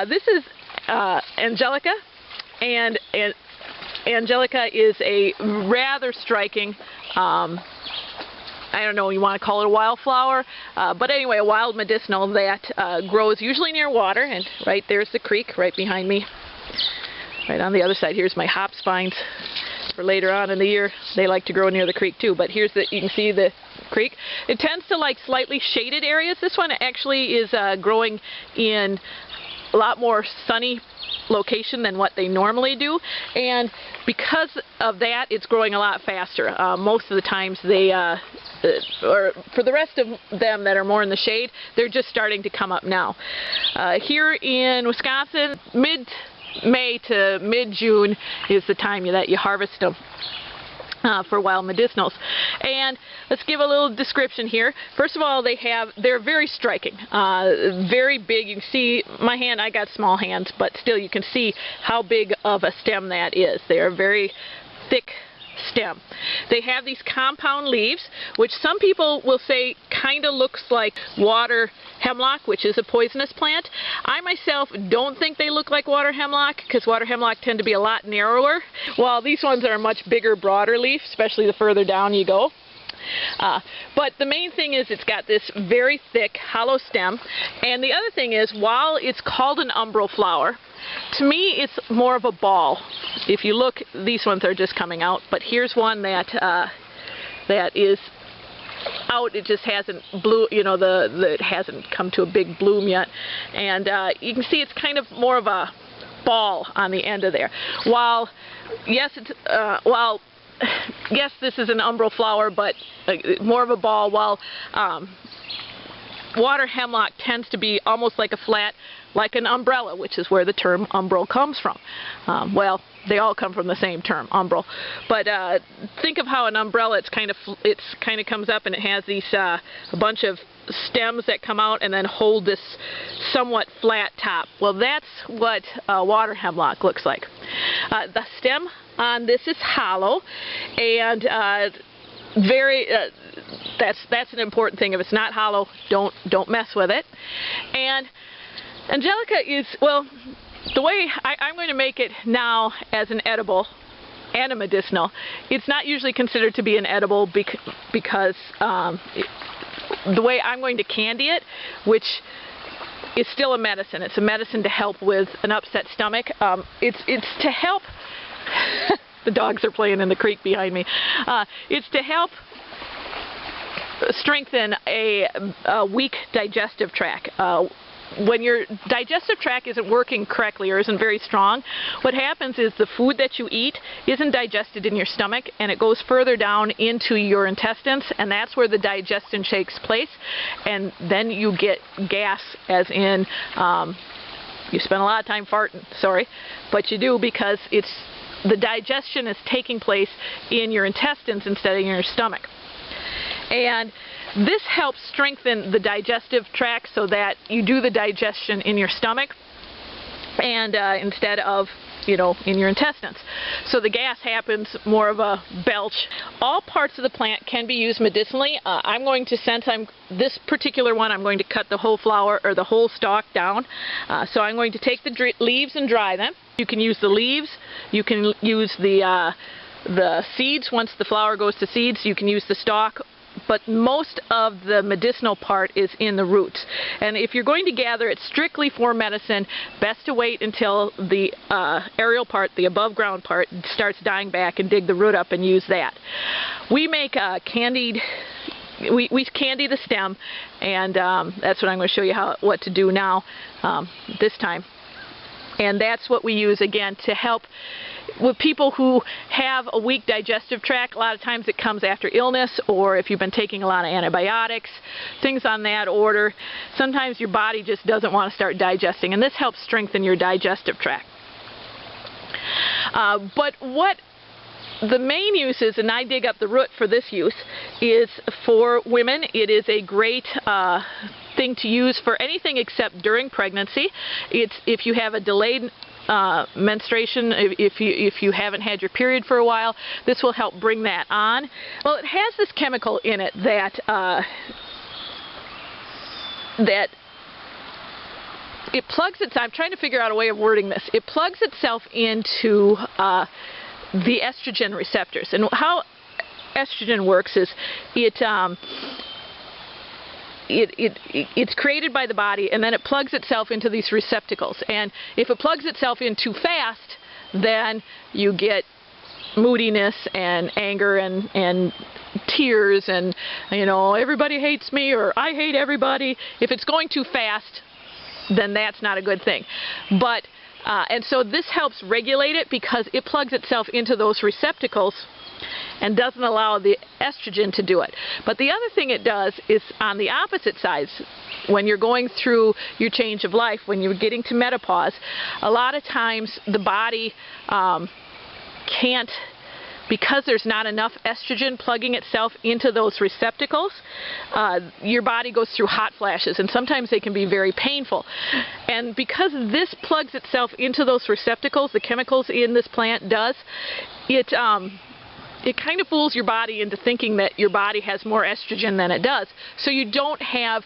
This is Angelica, and Angelica is a rather striking, I don't know, you want to call it a wildflower, but anyway, a wild medicinal that grows usually near water, and right there's the creek right behind me. Right on the other side, here's my hop spines. For later on in the year, they like to grow near the creek too, but here's you can see the creek. It tends to like slightly shaded areas. This one actually is growing in a lot more sunny location than what they normally do, and because of that it's growing a lot faster. Most of the times they or for the rest of them that are more in the shade, they're just starting to come up now. Here in Wisconsin, mid-May to mid-June is the time that you harvest them for wild medicinals. And let's give a little description here. First of all, they're very striking, very big. You can see my hand, I got small hands, but still you can see how big of a stem that is. They are very thick stem. They have these compound leaves, which some people will say kind of looks like water hemlock, which is a poisonous plant. I myself don't think they look like water hemlock, because water hemlock tend to be a lot narrower, while these ones are a much bigger, broader leaf, especially the further down you go. But the main thing is it's got this very thick, hollow stem, and the other thing is, while it's called an umbral flower, to me it's more of a ball. If you look, these ones are just coming out, but here's one that is out. It just hasn't it hasn't come to a big bloom yet, and you can see it's kind of more of a ball on the end of there. While yes, yes, this is an umbral flower, but more of a ball, while water hemlock tends to be almost like a flat, like an umbrella, which is where the term umbral comes from. Well, they all come from the same term, umbral. But think of how an umbrella, it's kind of comes up and it has these a bunch of stems that come out and then hold this somewhat flat top. Well, that's what water hemlock looks like. The stem on this is hollow, and that's an important thing. If it's not hollow, don't mess with it. And Angelica is, well, the way I'm going to make it now as an edible and a medicinal. It's not usually considered to be an edible because the way I'm going to candy it, which is still a medicine. It's a medicine to help with an upset stomach. It's to help. The dogs are playing in the creek behind me. It's to help strengthen a weak digestive tract. When your digestive tract isn't working correctly or isn't very strong, what happens is the food that you eat isn't digested in your stomach, and it goes further down into your intestines, and that's where the digestion takes place, and then you get gas, as in you spend a lot of time farting, sorry, but you do, because the digestion is taking place in your intestines instead of in your stomach. And this helps strengthen the digestive tract so that you do the digestion in your stomach and instead of, in your intestines. So the gas happens more of a belch. All parts of the plant can be used medicinally. I'm going to, this particular one, I'm going to cut the whole flower or the whole stalk down. So I'm going to take the leaves and dry them. You can use the leaves. You can use the seeds. Once the flower goes to seeds, you can use the stalk. But most of the medicinal part is in the roots. And if you're going to gather it strictly for medicine, best to wait until the aerial part, the above ground part, starts dying back and dig the root up and use that. We make candied. We candy the stem, and that's what I'm going to show you what to do now this time. And that's what we use, again, to help with people who have a weak digestive tract. A lot of times it comes after illness, or if you've been taking a lot of antibiotics, things on that order. Sometimes your body just doesn't want to start digesting, and this helps strengthen your digestive tract. But what the main use is, and I dig up the root for this use, is for women. It is a great thing to use for anything except during pregnancy. It's if you have a delayed menstruation, if you haven't had your period for a while, this will help bring that on. Well, it has this chemical in it that it plugs itself. I'm trying to figure out a way of wording this. It plugs itself into the estrogen receptors, and how estrogen works is it's created by the body, and then it plugs itself into these receptacles. And if it plugs itself in too fast, then you get moodiness and anger and tears, and everybody hates me, or I hate everybody. If it's going too fast, then that's not a good thing. But and so this helps regulate it, because it plugs itself into those receptacles and doesn't allow the estrogen to do it. But the other thing it does is on the opposite sides. When you're going through your change of life, when you're getting to menopause, a lot of times the body can't, because there's not enough estrogen plugging itself into those receptacles, your body goes through hot flashes, and sometimes they can be very painful. And because this plugs itself into those receptacles, the chemicals in this plant does, it kind of fools your body into thinking that your body has more estrogen than it does. So you don't have,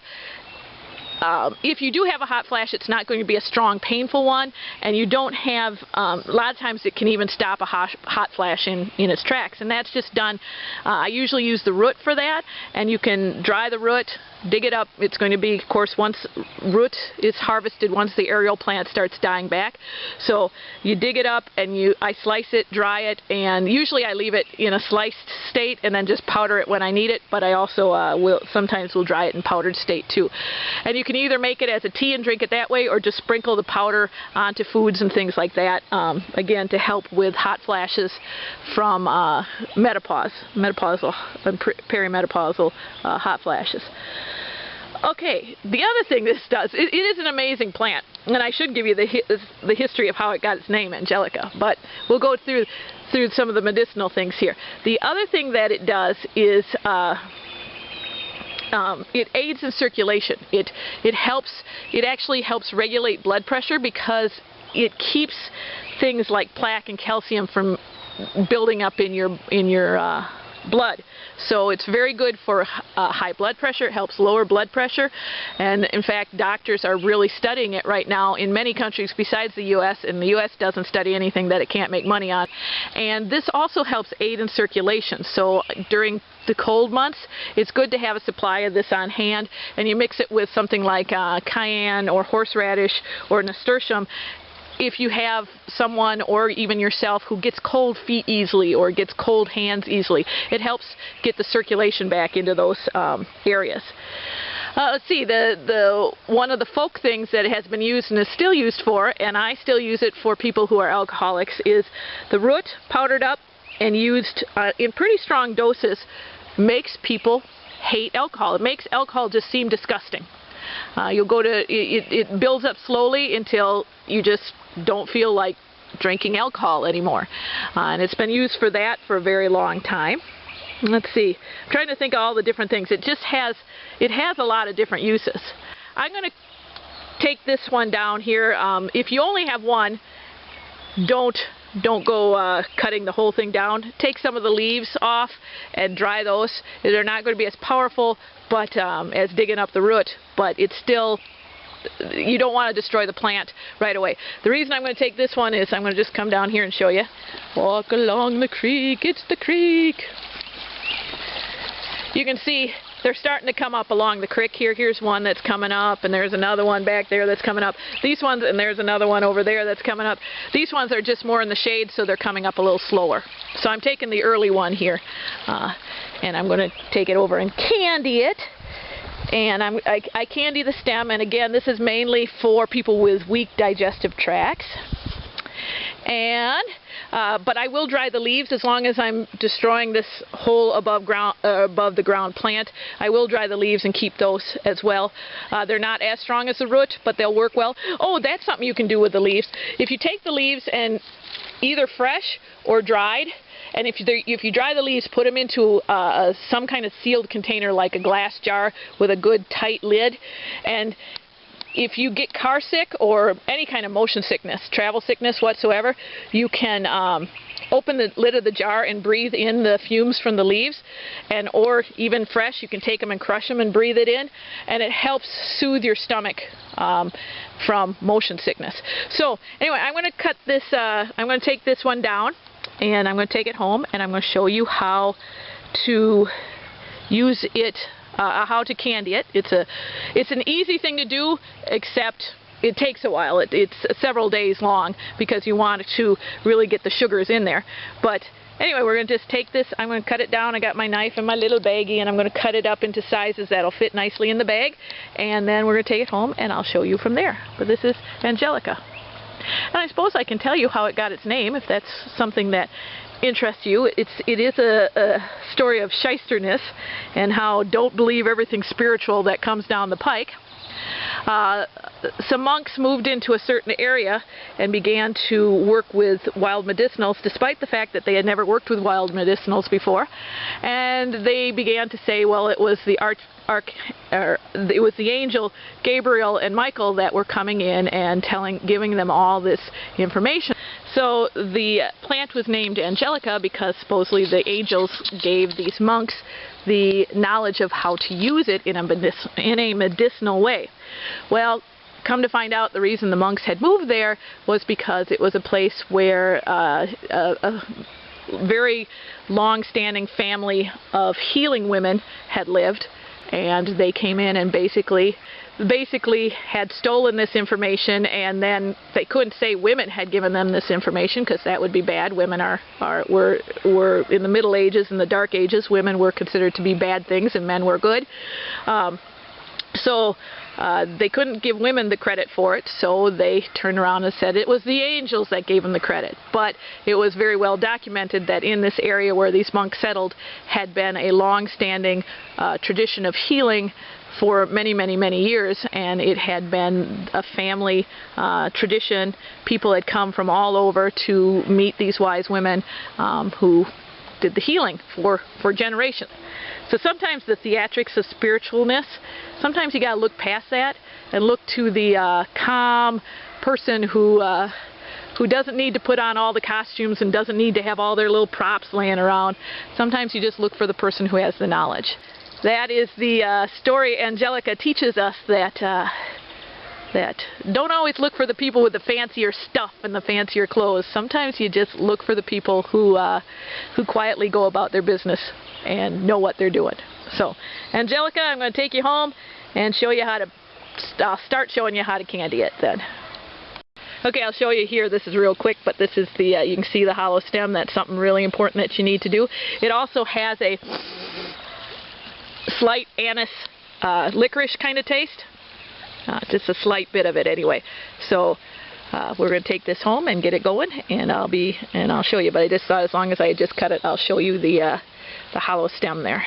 if you do have a hot flash, it's not going to be a strong, painful one, and you don't have, a lot of times it can even stop a hot flash in its tracks, and that's just done. I usually use the root for that, and you can dry the root, dig it up. It's going to be, of course, once root is harvested, once the aerial plant starts dying back. So you dig it up, and I slice it, dry it, and usually I leave it in a sliced state and then just powder it when I need it, but I also sometimes will dry it in powdered state too. And you can either make it as a tea and drink it that way, or just sprinkle the powder onto foods and things like that, again, to help with hot flashes from menopausal and perimenopausal hot flashes. Okay, the other thing this does, it is an amazing plant, and I should give you the history of how it got its name, Angelica, but we'll go through some of the medicinal things here. The other thing that it does is it aids in circulation. It actually helps regulate blood pressure, because it keeps things like plaque and calcium from building up in your blood. So it's very good for high blood pressure. It helps lower blood pressure, and in fact doctors are really studying it right now in many countries besides the US, and the US doesn't study anything that it can't make money on. And this also helps aid in circulation. So during the cold months, it's good to have a supply of this on hand, and you mix it with something like cayenne or horseradish or nasturtium. If you have someone, or even yourself, who gets cold feet easily or gets cold hands easily, it helps get the circulation back into those areas. Let's see, one of the folk things that it has been used and is still used for, and I still use it for people who are alcoholics, is the root powdered up and used in pretty strong doses makes people hate alcohol. It makes alcohol just seem disgusting. It builds up slowly until you just don't feel like drinking alcohol anymore. And it's been used for that for a very long time. Let's see, I'm trying to think of all the different things. It has a lot of different uses. I'm going to take this one down here. If you only have one, don't go cutting the whole thing down. Take some of the leaves off and dry those. They're not going to be as powerful as digging up the root, but it's still, you don't want to destroy the plant right away. The reason I'm going to take this one is I'm going to just come down here and show you. Walk along the creek, it's the creek. You can see they're starting to come up along the creek here. Here's one that's coming up, and there's another one back there that's coming up. These ones, and there's another one over there that's coming up. These ones are just more in the shade, so they're coming up a little slower. So I'm taking the early one here, and I'm going to take it over and candy it. And I candy the stem, and again, this is mainly for people with weak digestive tracts. And but I will dry the leaves as long as I'm destroying this whole above the ground plant. I will dry the leaves and keep those as well. They're not as strong as the root, but they'll work well. Oh, that's something you can do with the leaves. If you take the leaves and either fresh or dried, and if you dry the leaves, put them into some kind of sealed container like a glass jar with a good tight lid. And if you get car sick or any kind of motion sickness, travel sickness whatsoever, you can open the lid of the jar and breathe in the fumes from the leaves, and or even fresh, you can take them and crush them and breathe it in, and it helps soothe your stomach from motion sickness. So anyway, I'm going to cut this, I'm going to take this one down, and I'm going to take it home, and I'm going to show you how to use it, how to candy it. It's an easy thing to do, except it takes a while. It's several days long because you want to really get the sugars in there. But anyway, we're going to just take this. I'm going to cut it down. I got my knife and my little baggie, and I'm going to cut it up into sizes that'll fit nicely in the bag. And then we're going to take it home, and I'll show you from there. But this is Angelica. And I suppose I can tell you how it got its name, if that's something that interests you. It is a story of shysterness and how don't believe everything spiritual that comes down the pike. Some monks moved into a certain area and began to work with wild medicinals, despite the fact that they had never worked with wild medicinals before. And they began to say, well, it was the angel Gabriel and Michael that were coming in and giving them all this information. So the plant was named Angelica because supposedly the angels gave these monks the knowledge of how to use it in a medicinal way. Well, come to find out, the reason the monks had moved there was because it was a place where a very long-standing family of healing women had lived, and they came in and basically had stolen this information, and then they couldn't say women had given them this information because that would be bad. Women were in the Middle Ages and the Dark Ages, women were considered to be bad things and men were good. So they couldn't give women the credit for it, so they turned around and said it was the angels that gave them the credit. But it was very well documented that in this area where these monks settled had been a long-standing tradition of healing for many, many, many years, and it had been a family tradition. People had come from all over to meet these wise women who did the healing for generations. So sometimes the theatrics of spiritualness, sometimes you got to look past that and look to the calm person who doesn't need to put on all the costumes and doesn't need to have all their little props laying around. Sometimes you just look for the person who has the knowledge. That is the story Angelica teaches us, that don't always look for the people with the fancier stuff and the fancier clothes. Sometimes you just look for the people who quietly go about their business and know what they're doing. So, Angelica, I'm going to take you home and show you how to, I'll start showing you how to candy it then. Okay, I'll show you here. This is real quick, but this is the, you can see the hollow stem. That's something really important that you need to do. It also has a slight anise licorice kind of taste. Just a slight bit of it anyway. So we're going to take this home and get it going, and I'll show you. But I just thought as long as I just cut it, I'll show you the hollow stem there.